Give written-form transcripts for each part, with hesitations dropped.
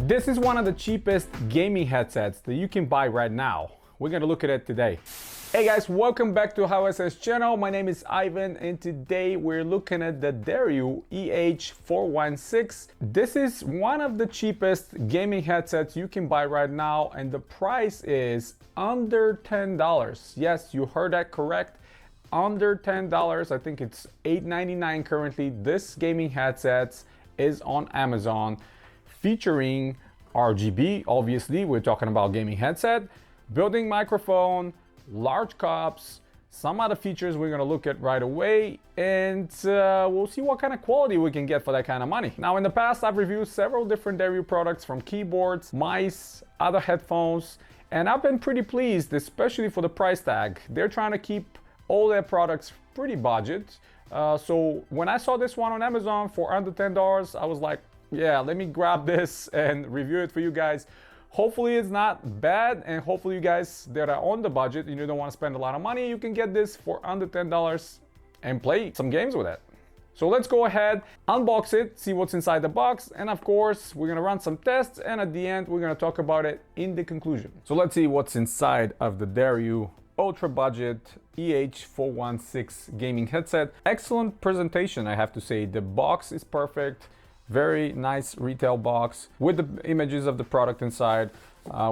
This is one of the cheapest gaming headsets that you can buy right now. We're gonna look at it today. Hey guys, welcome back to HowSS channel. My name is Ivan and today we're looking at the Deryu EH416. This is one of the cheapest gaming headsets you can buy right now and the price is under $10. Yes, you heard that correct. Under $10. I think it's $8.99 currently. This gaming headset is on Amazon, featuring RGB. Obviously, we're talking about gaming headset, built-in microphone, large cups, some other features we're gonna look at right away, and we'll see what kind of quality we can get for that kind of money. Now, in the past, I've reviewed several different Deryu products, from keyboards, mice, other headphones, and I've been pretty pleased, especially for the price tag. They're trying to keep all their products pretty budget. So when I saw this one on Amazon for under $10, I was like, yeah, let me grab this and review it for you guys. Hopefully it's not bad, and hopefully you guys that are on the budget and you don't want to spend a lot of money, you can get this for under $10 and play some games with it. So let's go ahead, unbox it, see what's inside the box, and of course we're gonna run some tests, and at the end we're gonna talk about it in the conclusion. So let's see what's inside of the Deryu ultra budget EH416 gaming headset. Excellent presentation, I have to say. The box is perfect. Very nice retail box with the images of the product inside,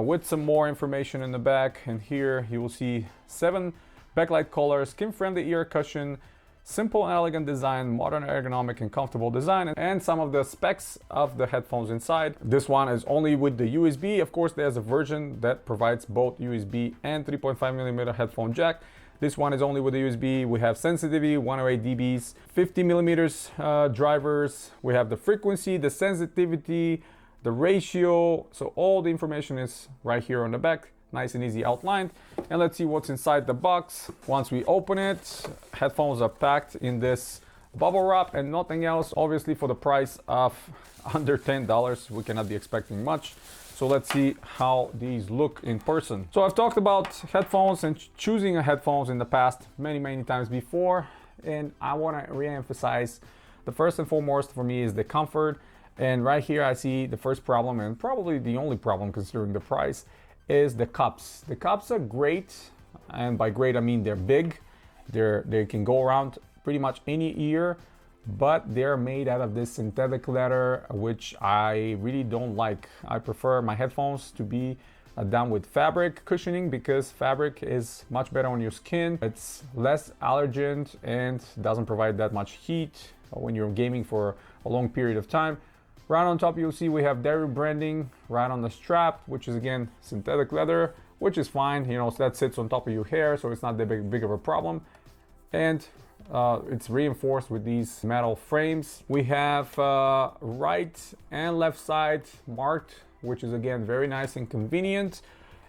with some more information in the back. And here you will see 7 backlight colors, skin-friendly ear cushion, simple and elegant design, modern ergonomic and comfortable design, and some of the specs of the headphones inside. This one is only with the USB. Of course, there's a version that provides both USB and 3.5mm headphone jack. This one is only with the USB. We have sensitivity, 108 dBs, 50 millimeters drivers. We have the frequency, the sensitivity, the ratio. So all the information is right here on the back, nice and easy outlined. And let's see what's inside the box. Once we open it, headphones are packed in this bubble wrap and nothing else. Obviously, for the price of under $10, we cannot be expecting much. So let's see how these look in person. So I've talked about headphones and choosing a headphones in the past many times before, and I want to re-emphasize the first and foremost for me is the comfort. And right here I see the first problem, and probably the only problem considering the price, is the cups. The cups are great, and by great I mean they're big. They can go around pretty much any ear, but they're made out of this synthetic leather, which I really don't like. I prefer my headphones to be done with fabric cushioning, because fabric is much better on your skin. It's less allergen and doesn't provide that much heat when you're gaming for a long period of time. Right on top, you'll see we have Deryu branding right on the strap, which is again synthetic leather, which is fine. You know, so that sits on top of your hair, so it's not that big of a problem. And it's reinforced with these metal frames. We have right and left side marked, which is again very nice and convenient.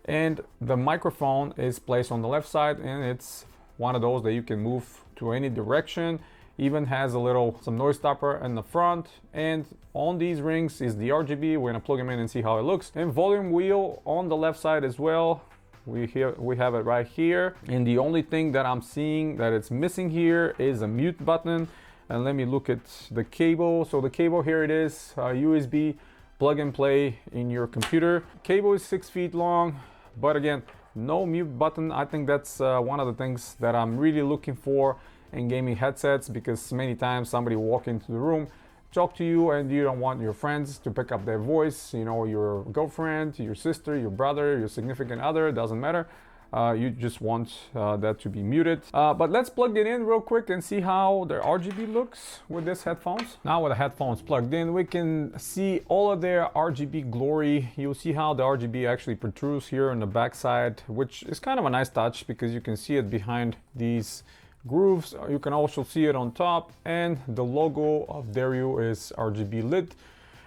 And the microphone is placed on the left side, and it's one of those that you can move to any direction. Even has some noise stopper in the front. And on these rings is the RGB. We're gonna plug them in and see how it looks. And volume wheel on the left side as well. We have it right here, and the only thing that I'm seeing that it's missing here is a mute button. And let me look at the cable. So the cable, here it is, USB plug and play in your computer. Cable is 6 feet long, but again, no mute button. I think that's one of the things that I'm really looking for in gaming headsets, because many times somebody walk into the room, talk to you, and you don't want your friends to pick up their voice, you know, your girlfriend, your sister, your brother, your significant other, doesn't matter. You just want that to be muted. But let's plug it in real quick and see how the RGB looks with this headphones. Now with the headphones plugged in, we can see all of their RGB glory. You'll see how the RGB actually protrudes here on the back side, which is kind of a nice touch because you can see it behind these grooves. You can also see it on top, and the logo of Deryu is RGB lit.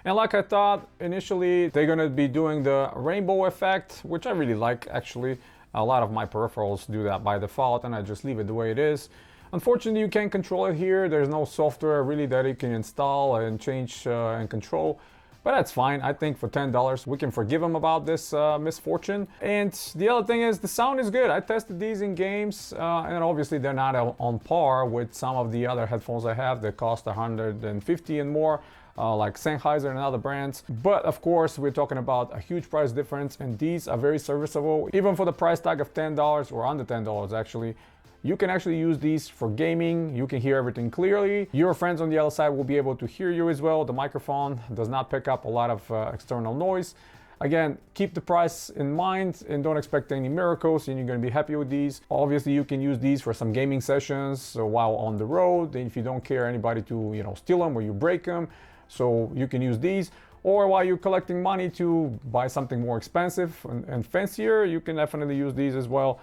And like I thought initially, they're gonna be doing the rainbow effect, which I really like actually. A lot of my peripherals do that by default, and I just leave it the way it is. Unfortunately, you can't control it here. There's no software really that you can install and change and control. But that's fine. I think for $10, we can forgive them about this misfortune. And the other thing is the sound is good. I tested these in games, and obviously they're not on par with some of the other headphones I have that cost $150 and more. like Sennheiser and other brands. But of course, we're talking about a huge price difference, and these are very serviceable. Even for the price tag of $10 or under $10 actually, you can actually use these for gaming. You can hear everything clearly. Your friends on the other side will be able to hear you as well. The microphone does not pick up a lot of external noise. Again, keep the price in mind and don't expect any miracles, and you're going to be happy with these. Obviously, you can use these for some gaming sessions while on the road, and if you don't care anybody to, you know, steal them or you break them, so you can use these. Or while you're collecting money to buy something more expensive and fancier, you can definitely use these as well.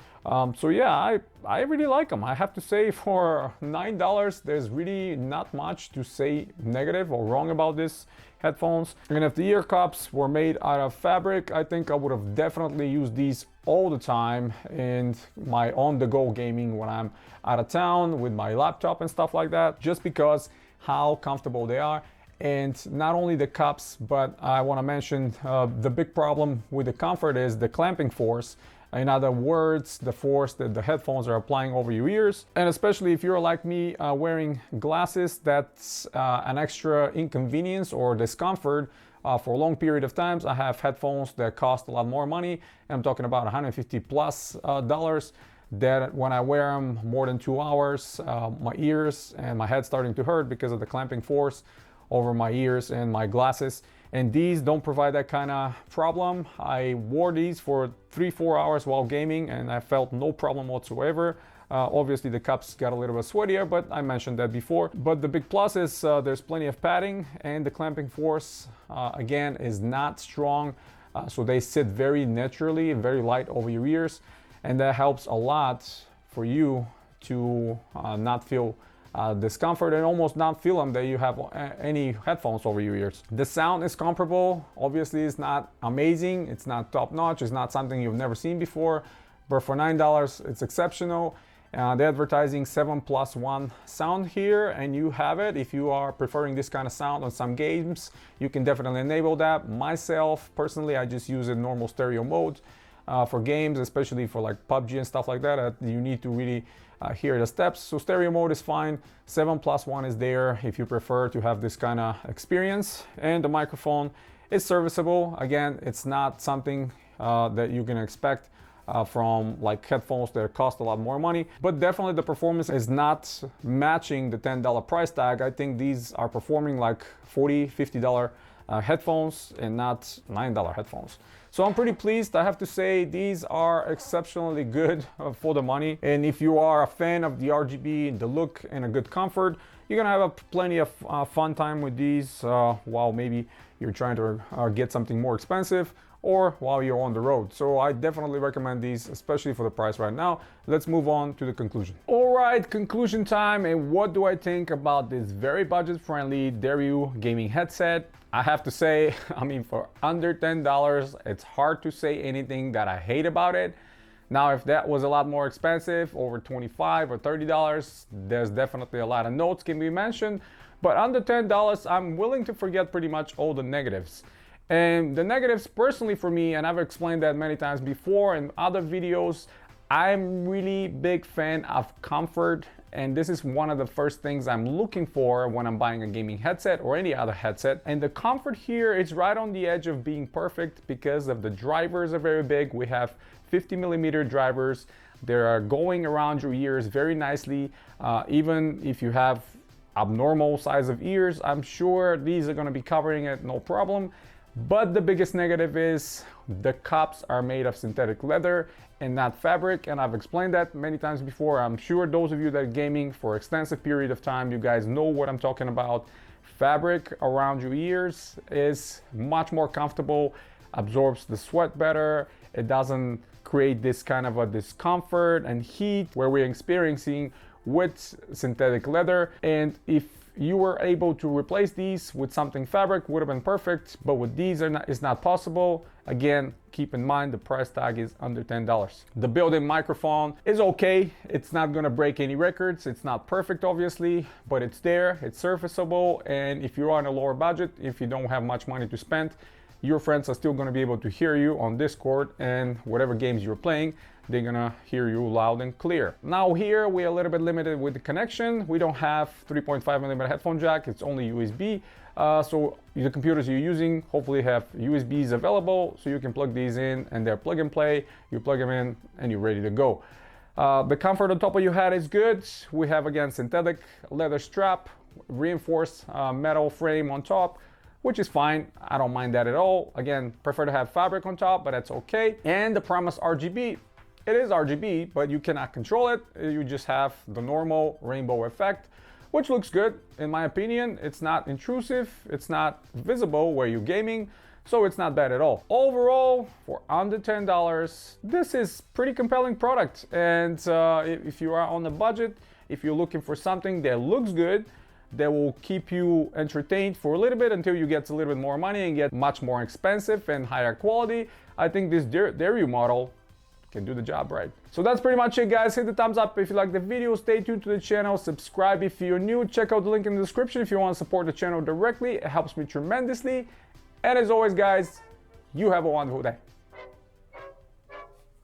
So yeah, I really like them. I have to say, for $9, there's really not much to say negative or wrong about this headphones. And if the ear cups were made out of fabric, I think I would have definitely used these all the time in my on-the-go gaming when I'm out of town with my laptop and stuff like that, just because how comfortable they are. And not only the cups, but I want to mention the big problem with the comfort is the clamping force. In other words, the force that the headphones are applying over your ears. And especially if you're like me wearing glasses, that's an extra inconvenience or discomfort for a long period of times. I have headphones that cost a lot more money. And I'm talking about $150 plus that when I wear them more than 2 hours, my ears and my head starting to hurt because of the clamping force over my ears and my glasses. And these don't provide that kind of problem. I wore these for 3-4 hours while gaming and I felt no problem whatsoever. Obviously the cups got a little bit sweatier, but I mentioned that before. But the big plus is there's plenty of padding, and the clamping force again is not strong. So they sit very naturally and very light over your ears, and that helps a lot for you to not feel discomfort and almost not feel them that you have any headphones over your ears. The sound is comparable. Obviously it's not amazing, it's not top notch, it's not something you've never seen before, but for $9 it's exceptional. They're advertising 7+1 sound here, and you have it. If you are preferring this kind of sound on some games, you can definitely enable that. Myself personally, I just use it in normal stereo mode for games, especially for like PUBG and stuff like that. You need to really hear the steps. So stereo mode is fine. 7+1 is there if you prefer to have this kind of experience. And the microphone is serviceable. Again, it's not something that you can expect from like headphones that cost a lot more money, but definitely the performance is not matching the $10 price tag. I think these are performing like $40-50 headphones and not $9 headphones. So I'm pretty pleased. I have to say these are exceptionally good for the money. And if you are a fan of the RGB, the look and a good comfort, you're gonna have a plenty of fun time with these while maybe you're trying to get something more expensive or while you're on the road. So I definitely recommend these, especially for the price right now. Let's move on to the conclusion. All right, conclusion time. And what do I think about this very budget-friendly Daryu gaming headset? I have to say, I mean, for under $10, it's hard to say anything that I hate about it. Now, if that was a lot more expensive, over $25 or $30, there's definitely a lot of notes can be mentioned. But under $10, I'm willing to forget pretty much all the negatives. And the negatives personally for me, and I've explained that many times before in other videos, I'm really big fan of comfort, and this is one of the first things I'm looking for when I'm buying a gaming headset or any other headset. And the comfort here is right on the edge of being perfect because of the drivers are very big. We have 50mm drivers. They are going around your ears very nicely. Even if you have abnormal size of ears, I'm sure these are going to be covering it no problem. But the biggest negative is the cups are made of synthetic leather and not fabric, and I've explained that many times before. I'm sure those of you that are gaming for extensive period of time, you guys know what I'm talking about. Fabric around your ears is much more comfortable, absorbs the sweat better, it doesn't create this kind of a discomfort and heat where we're experiencing with synthetic leather. And if you were able to replace these with something fabric, would have been perfect, but with these it's not possible. Again, keep in mind the price tag is under $10. The built-in microphone is okay. It's not gonna break any records. It's not perfect, obviously, but it's there, it's serviceable. And if you're on a lower budget, if you don't have much money to spend, your friends are still going to be able to hear you on Discord, and whatever games you're playing, they're gonna hear you loud and clear. Now here we are a little bit limited with the connection. We don't have 3.5mm headphone jack, it's only USB. So the computers you're using hopefully have USBs available, so you can plug these in and they're plug and play. You plug them in and you're ready to go. The comfort on top of your head is good. We have again synthetic leather strap, reinforced metal frame on top, which is fine. I don't mind that at all. Again, prefer to have fabric on top, but that's okay. And the Promise RGB. It is RGB, but you cannot control it. You just have the normal rainbow effect, which looks good in my opinion. It's not intrusive, it's not visible where you're gaming, so it's not bad at all. Overall, for under $10, this is pretty compelling product. And if you are on a budget, if you're looking for something that looks good, that will keep you entertained for a little bit until you get a little bit more money and get much more expensive and higher quality, I think this Deryu model can do the job right. So that's pretty much it, guys. Hit the thumbs up if you like the video, stay tuned to the channel, subscribe if you're new, check out the link in the description if you want to support the channel directly. It helps me tremendously. And as always, guys, you have a wonderful day.